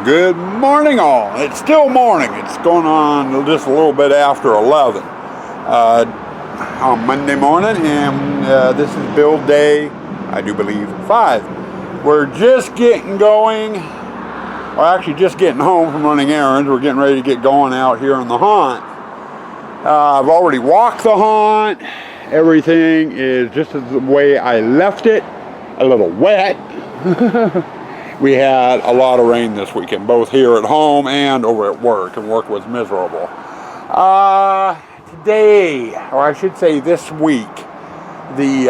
Good morning all. It's still morning. It's going on just a little bit after 11 on Monday morning, and this is build day, I do believe, 5. We're just getting going, or actually just getting home from running errands. We're getting ready to get going out here on the haunt. I've already walked the haunt. Everything is just as the way I left it, a little wet. We had a lot of rain this weekend, both here at home and over at work, and work was miserable. Today, or I should say this week, the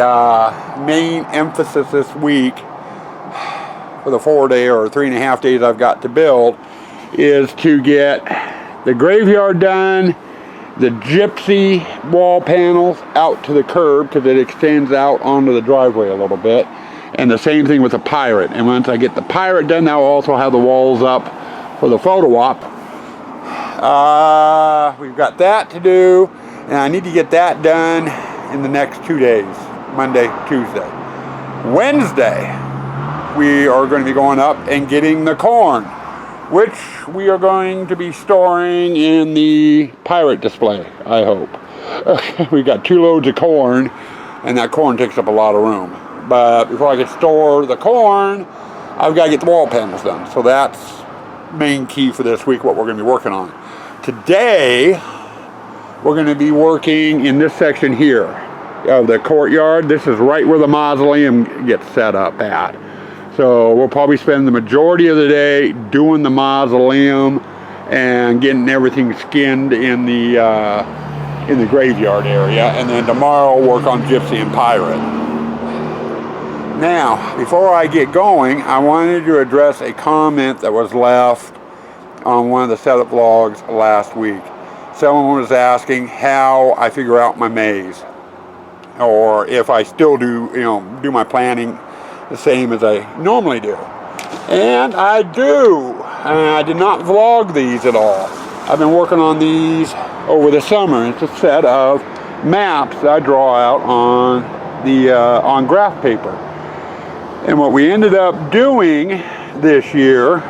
main emphasis this week for the 4-day or 3.5 days I've got to build is to get the graveyard done, the gypsy wall panels out to the curb because it extends out onto the driveway a little bit. And the same thing with the pirate. And once I get the pirate done, I'll also have the walls up for the photo op. We've got that to do, and I need to get that done in the next 2 days, Monday, Tuesday. Wednesday, we are going to be going up and getting the corn, which we are going to be storing in the pirate display, I hope. We got 2 loads of corn, and that corn takes up a lot of room. But before I can store the corn, I've got to get the wall panels done. So that's main key for this week, what we're going to be working on. Today, we're going to be working in this section here of the courtyard. This is right where the mausoleum gets set up at. So we'll probably spend the majority of the day doing the mausoleum and getting everything skinned in the graveyard area. And then tomorrow, work on gypsy and pirate. Now, before I get going, I wanted to address a comment that was left on one of the setup vlogs last week. Someone was asking how I figure out my maze, or if I still do my planning the same as I normally do. And I do. I did not vlog these at all. I've been working on these over the summer. It's a set of maps that I draw out on graph paper. And what we ended up doing this year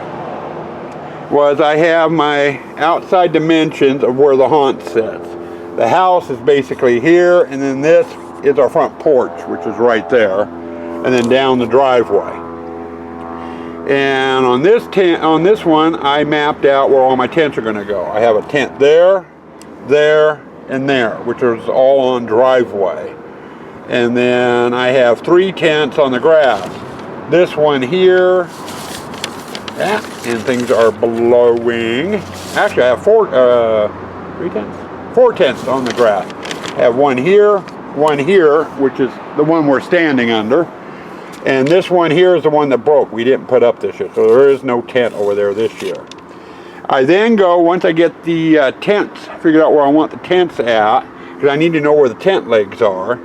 was I have my outside dimensions of where the haunt sits. The house is basically here, and then this is our front porch, which is right there, and then down the driveway. And on this one, I mapped out where all my tents are going to go. I have a tent there, there, and there, which is all on driveway. And then I have 3 tents on the grass. This one here, and things are blowing. Actually, I have 4 tents on the grass. I have one here, which is the one we're standing under. And this one here is the one that broke. We didn't put up this year, so there is no tent over there this year. I then go, once I get the tents, figured out where I want the tents at, because I need to know where the tent legs are,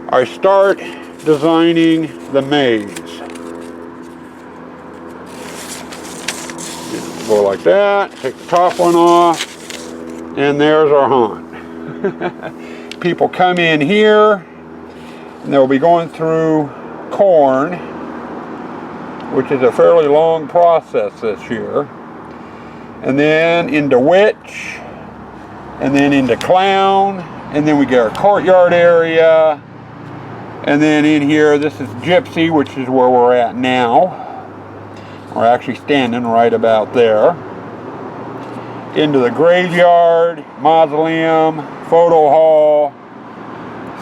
I start designing the maze. Go like that, take the top one off, and there's our haunt. People come in here, and they'll be going through corn, which is a fairly long process this year, and then into witch, and then into clown, and then we get our courtyard area, and then in here, this is gypsy, which is where we're at now. We're actually standing right about there. Into the graveyard, mausoleum, photo hall,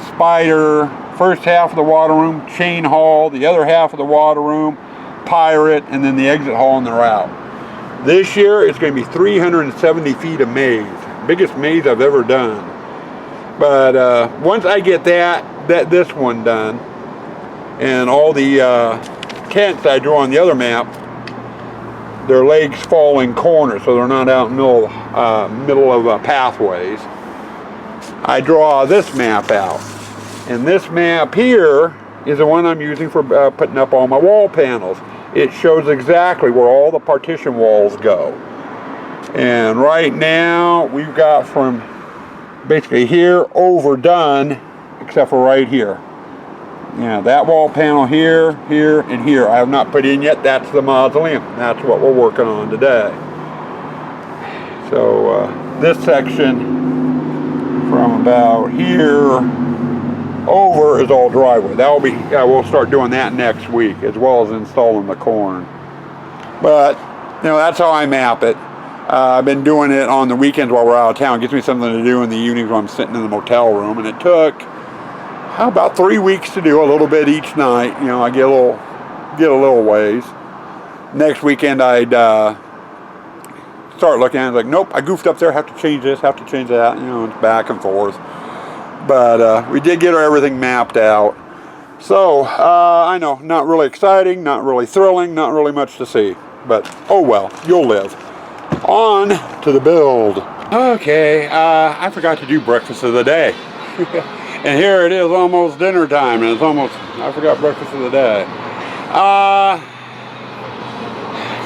spider, first half of the water room, chain hall, the other half of the water room, pirate, and then the exit hall and the route. This year, it's going to be 370 feet of maze. Biggest maze I've ever done. But once I get this one done, and all the tents I drew on the other map, their legs fall in corners, so they're not out in the middle of pathways. I draw this map out. And this map here is the one I'm using for putting up all my wall panels. It shows exactly where all the partition walls go. And right now, we've got from basically here over done, except for right here. Yeah, that wall panel here, here, and here I have not put in yet. That's the mausoleum. That's what we're working on today. So this section from about here over is all driveway. That will be, yeah, we'll start doing that next week, as well as installing the corn. But you know, that's how I map it. I've been doing it on the weekends while we're out of town. It gives me something to do in the evenings when I'm sitting in the motel room, and it took about 3 weeks to do, a little bit each night. You know, I get a little ways. Next weekend I'd start looking at it, like, nope, I goofed up there, have to change this, have to change that. You know, it's back and forth. But we did get everything mapped out. So I know, not really exciting, not really thrilling, not really much to see. But oh well, you'll live. On to the build. Okay, I forgot to do breakfast of the day. And here it is, almost dinner time, and it's almost, I forgot breakfast of the day.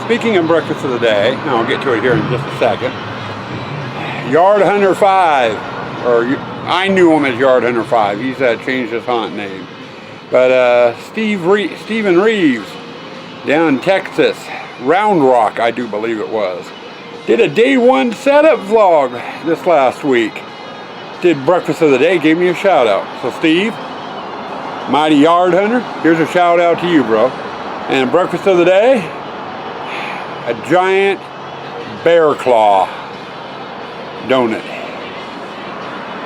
Speaking of breakfast of the day, and I'll get to it here in just a second. Yard Hunter 5, or I knew him as Yard Hunter 5. He's changed his hunt name. But Stephen Reeves, down in Texas, Round Rock, I do believe it was, did a day one setup vlog this last week. Did breakfast of the day, gave me a shout out. So Steve, mighty Yard Hunter, here's a shout out to you, bro. And breakfast of the day, a giant bear claw donut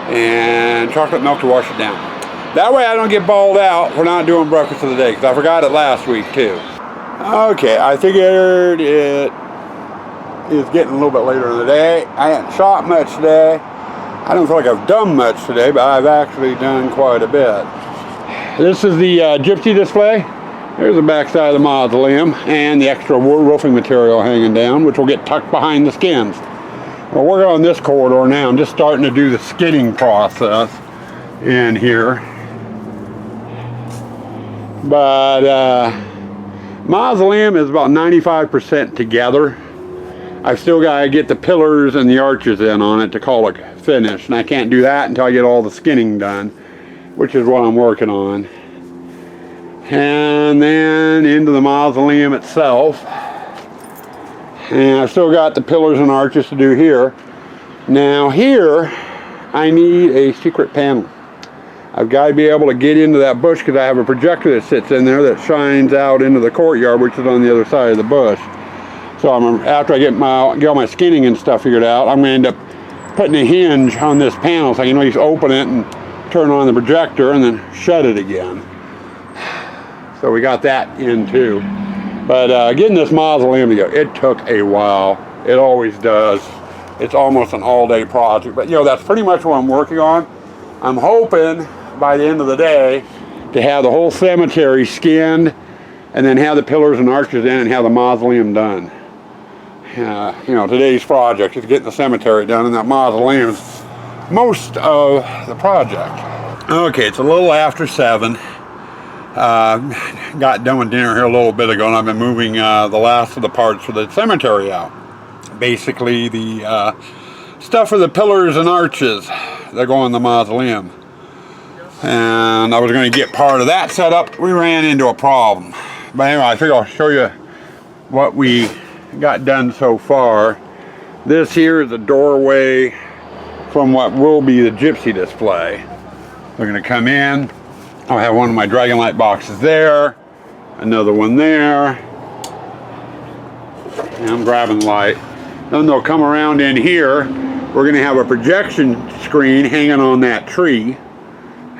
and chocolate milk to wash it down. That way I don't get balled out for not doing breakfast of the day, because I forgot it last week too. Okay, I figured it is getting a little bit later in the day. I haven't shot much today. I don't feel like I've done much today, but I've actually done quite a bit. This is the gypsy display. There's the back side of the mausoleum and the extra wood roofing material hanging down, which will get tucked behind the skins. We're working on this corridor now. I'm just starting to do the skinning process in here. But mausoleum is about 95% together. I've still got to get the pillars and the arches in on it to call it finished, and I can't do that until I get all the skinning done, which is what I'm working on. And then into the mausoleum itself, and I've still got the pillars and arches to do here. Now here I need a secret panel. I've got to be able to get into that bush, because I have a projector that sits in there that shines out into the courtyard, which is on the other side of the bush. So after I get all my skinning and stuff figured out, I'm going to end up putting a hinge on this panel so I can at least open it and turn on the projector and then shut it again. So we got that in too. But getting this mausoleum together, it took a while. It always does. It's almost an all-day project. But you know, that's pretty much what I'm working on. I'm hoping by the end of the day to have the whole cemetery skinned, and then have the pillars and arches in and have the mausoleum done. You know, today's project is getting the cemetery done, and that mausoleum is most of the project. Okay, it's a little after 7. Got done with dinner here a little bit ago, and I've been moving the last of the parts for the cemetery out. Basically the stuff for the pillars and arches that go in the mausoleum. And I was going to get part of that set up. We ran into a problem. But anyway, I figure I'll show you what we got done so far. This here is a doorway from what will be the gypsy display. We're going to come in. I'll have one of my Dragonlight boxes there, another one there, and I'm grabbing the light. Then they'll come around in here. We're going to have a projection screen hanging on that tree,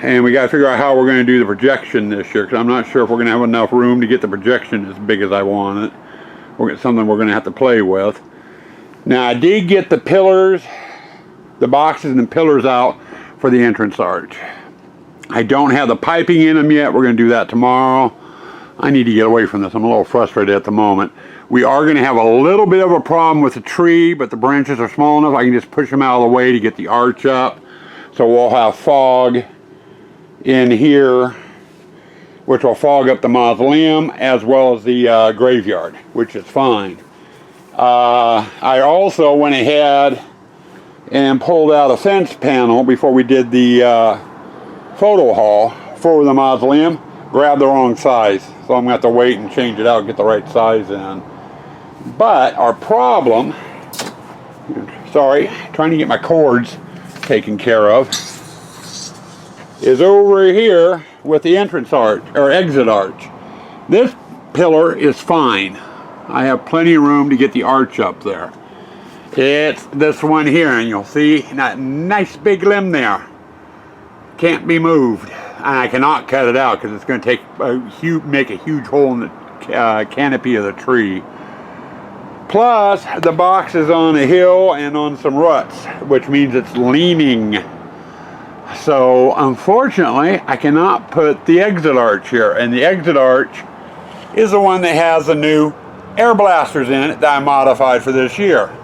and we got to figure out how we're going to do the projection this year, because I'm not sure if we're going to have enough room to get the projection as big as I want it. It's something we're going to have to play with. Now I did get the pillars, the boxes and the pillars out for the entrance arch. I don't have the piping in them yet. We're going to do that tomorrow. I need to get away from this. I'm a little frustrated at the moment. We are going to have a little bit of a problem with the tree, but the branches are small enough I can just push them out of the way to get the arch up. So we'll have fog in here, which will fog up the mausoleum as well as the graveyard, which is fine. I also went ahead and pulled out a fence panel before we did the photo haul for the mausoleum, grabbed the wrong size. So I'm going to have to wait and change it out and get the right size in. But our problem, sorry, trying to get my cords taken care of, is over here with the entrance arch, or exit arch. This pillar is fine. I have plenty of room to get the arch up there. It's this one here, and you'll see that nice big limb there. Can't be moved. And I cannot cut it out because it's going to take make a huge hole in the canopy of the tree. Plus, the box is on a hill and on some ruts, which means it's leaning. So, unfortunately, I cannot put the exit arch here. And the exit arch is the one that has the new air blasters in it that I modified for this year.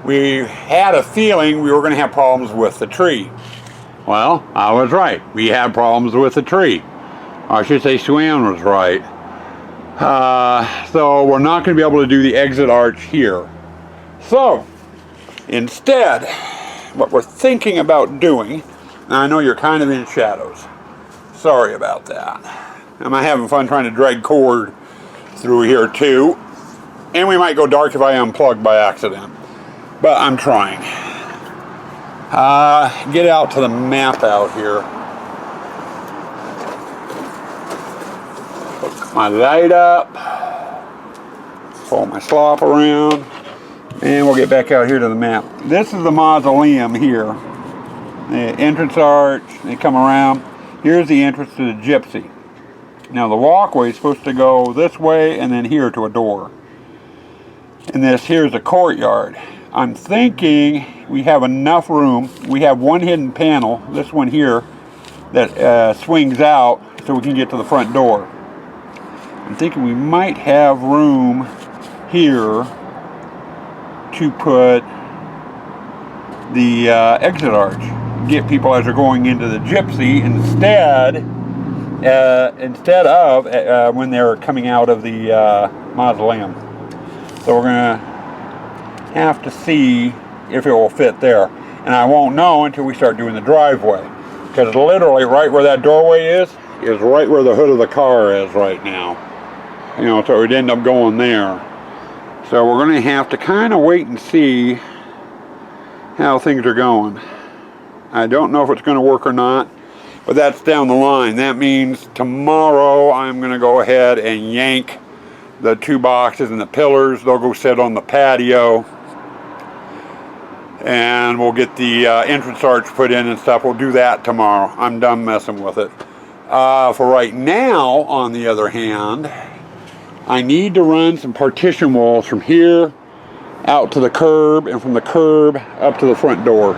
We had a feeling we were going to have problems with the tree. Well, I was right. We had problems with the tree. Or I should say Swan was right. So we're not going to be able to do the exit arch here. So, instead, what we're thinking about doing, now I know you're kind of in shadows. Sorry about that. I'm having fun trying to drag cord through here too. And we might go dark if I unplug by accident. But I'm trying. Get out to the map out here. Hook my light up. Pull my slop around. And we'll get back out here to the map. This is the mausoleum here. The entrance arch. They come around. Here's the entrance to the gypsy. Now the walkway is supposed to go this way and then here to a door. And this here's a courtyard. I'm thinking we have enough room. We have one hidden panel, this one here, that swings out so we can get to the front door. I'm thinking we might have room here to put the exit arch. Get people as they're going into the gypsy instead of when they're coming out of the mausoleum. So we're going to have to see if it will fit there. And I won't know until we start doing the driveway. Because literally right where that doorway is right where the hood of the car is right now. You know, so we'd end up going there. So we're going to have to kind of wait and see how things are going. I don't know if it's going to work or not, but that's down the line. That means tomorrow I'm going to go ahead and yank the two boxes and the pillars. They'll go sit on the patio. And we'll get the entrance arch put in and stuff. We'll do that tomorrow. I'm done messing with it. For right now, on the other hand, I need to run some partition walls from here out to the curb and from the curb up to the front door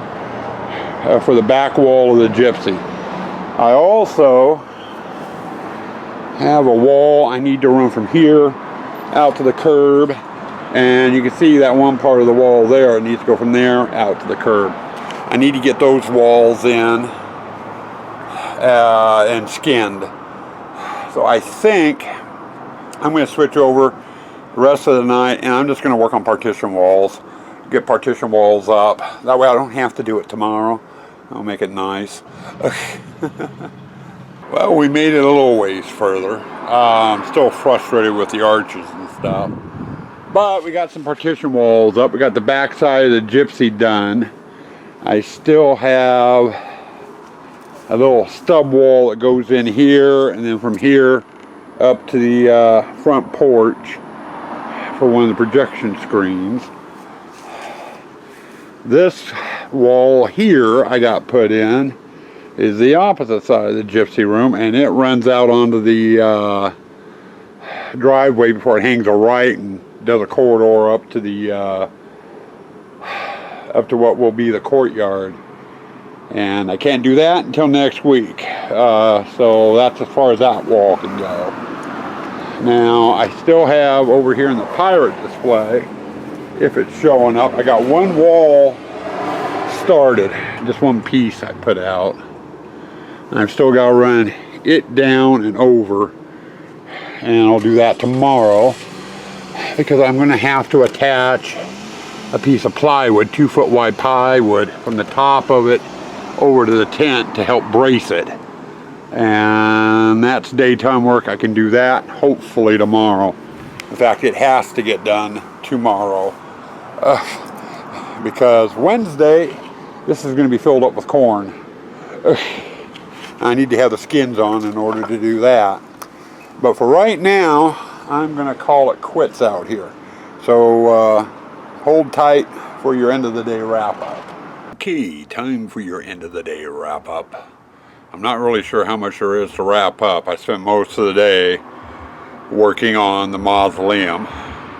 for the back wall of the gypsy. I also have a wall I need to run from here out to the curb. And you can see that one part of the wall there. It needs to go from there out to the curb. I need to get those walls in and skinned. So I think I'm going to switch over the rest of the night and I'm just going to work on partition walls. Get partition walls up. That way I don't have to do it tomorrow. I'll make it nice. Well, we made it a little ways further. I'm still frustrated with the arches and stuff. But we got some partition walls up. We got the back side of the gypsy done. I still have a little stub wall that goes in here and then from here up to the front porch for one of the projection screens. This wall here I got put in is the opposite side of the gypsy room, and it runs out onto the driveway before it hangs a right and does a corridor up to the up to what will be the courtyard. And I can't do that until next week. So that's as far as that wall can go. Now I still have over here in the pirate display, if it's showing up, I got one wall started, just one piece I put out. And I've still got to run it down and over, and I'll do that tomorrow because I'm going to have to attach a piece of plywood, 2-foot wide plywood, from the top of it over to the tent to help brace it. And that's daytime work. I can do that hopefully tomorrow. In fact, it has to get done tomorrow. Because Wednesday, this is going to be filled up with corn. I need to have the skins on in order to do that. But for right now, I'm going to call it quits out here. So hold tight for your end of the day wrap up. Okay, time for your end of the day wrap up. I'm not really sure how much there is to wrap up. I spent most of the day working on the mausoleum.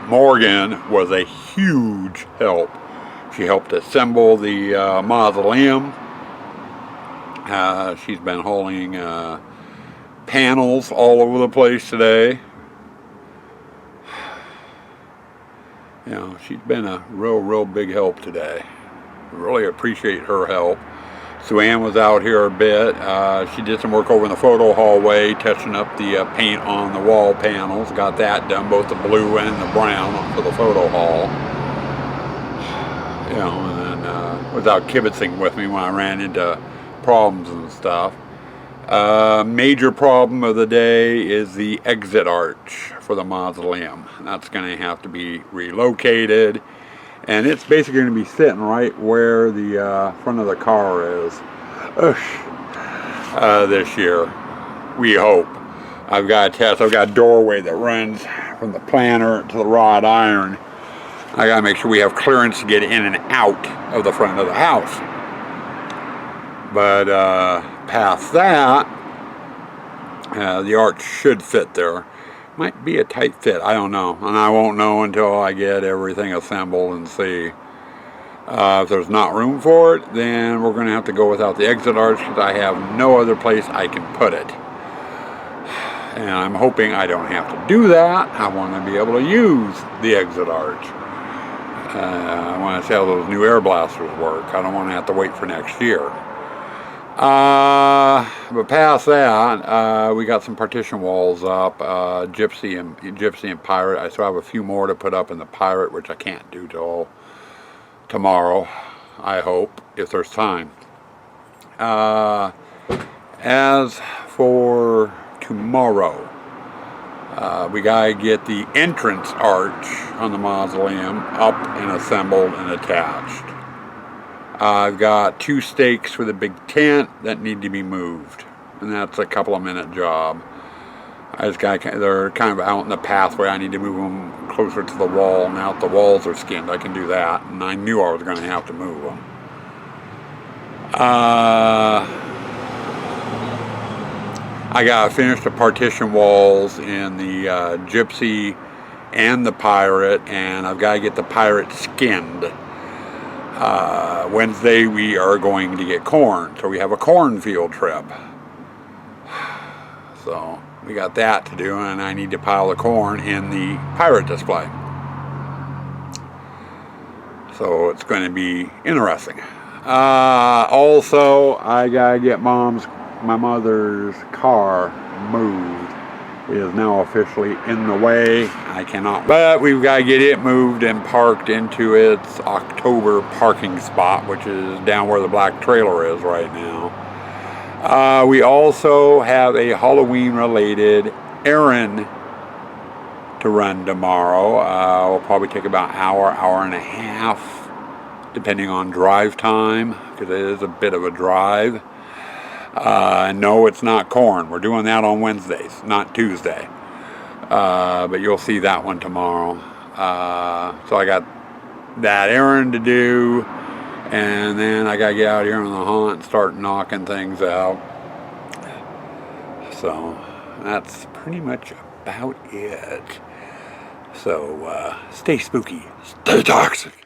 Morgan was a huge help. She helped assemble the mausoleum. She's been hauling panels all over the place today. You know, she's been a real big help today. Really appreciate her help. Sue-Ann was out here a bit. She did some work over in the photo hallway, touching up the paint on the wall panels. Got that done, both the blue and the brown for the photo hall. You know, and then was out kibitzing with me when I ran into problems and stuff. Major problem of the day is the exit arch for the mausoleum. That's going to have to be relocated. And it's basically going to be sitting right where the front of the car is this year, we hope. I've got a test. I've got a doorway that runs from the planter to the wrought iron. I got to make sure we have clearance to get in and out of the front of the house. But past that, the arch should fit there. Might be a tight fit, I don't know, and I won't know until I get everything assembled and see. If there's not room for it, then we're going to have to go without the exit arch because I have no other place I can put it. And I'm hoping I don't have to do that. I want to be able to use the exit arch. I want to see how those new air blasters work. I don't want to have to wait for next year. But past that, we got some partition walls up, Gypsy and Pirate. I still have a few more to put up in the Pirate, which I can't do till tomorrow, I hope, if there's time. As for tomorrow, we gotta get the entrance arch on the mausoleum up and assembled and attached. I've got 2 stakes for the big tent that need to be moved, and that's a couple of minute job. They're kind of out in the pathway. I need to move them closer to the wall. Now that the walls are skinned, I can do that, and I knew I was going to have to move them. I got to finish the partition walls in the Gypsy and the Pirate, and I've got to get the Pirate skinned. Wednesday we are going to get corn, so we have a cornfield trip. So we got that to do, and I need to pile the corn in the Pirate display. So it's going to be interesting. Also, I gotta get my mother's car moved. It is now officially in the way. I cannot, but we've got to get it moved and parked into its October parking spot, which is down where the black trailer is right now. We also have a Halloween-related errand to run tomorrow. We'll probably take about an hour and a half, depending on drive time, because it is a bit of a drive. No, it's not corn. We're doing that on Wednesdays, not Tuesday. But you'll see that one tomorrow. So I got that errand to do, and then I got to get out here on the hunt and start knocking things out. So that's pretty much about it. So stay spooky, stay toxic.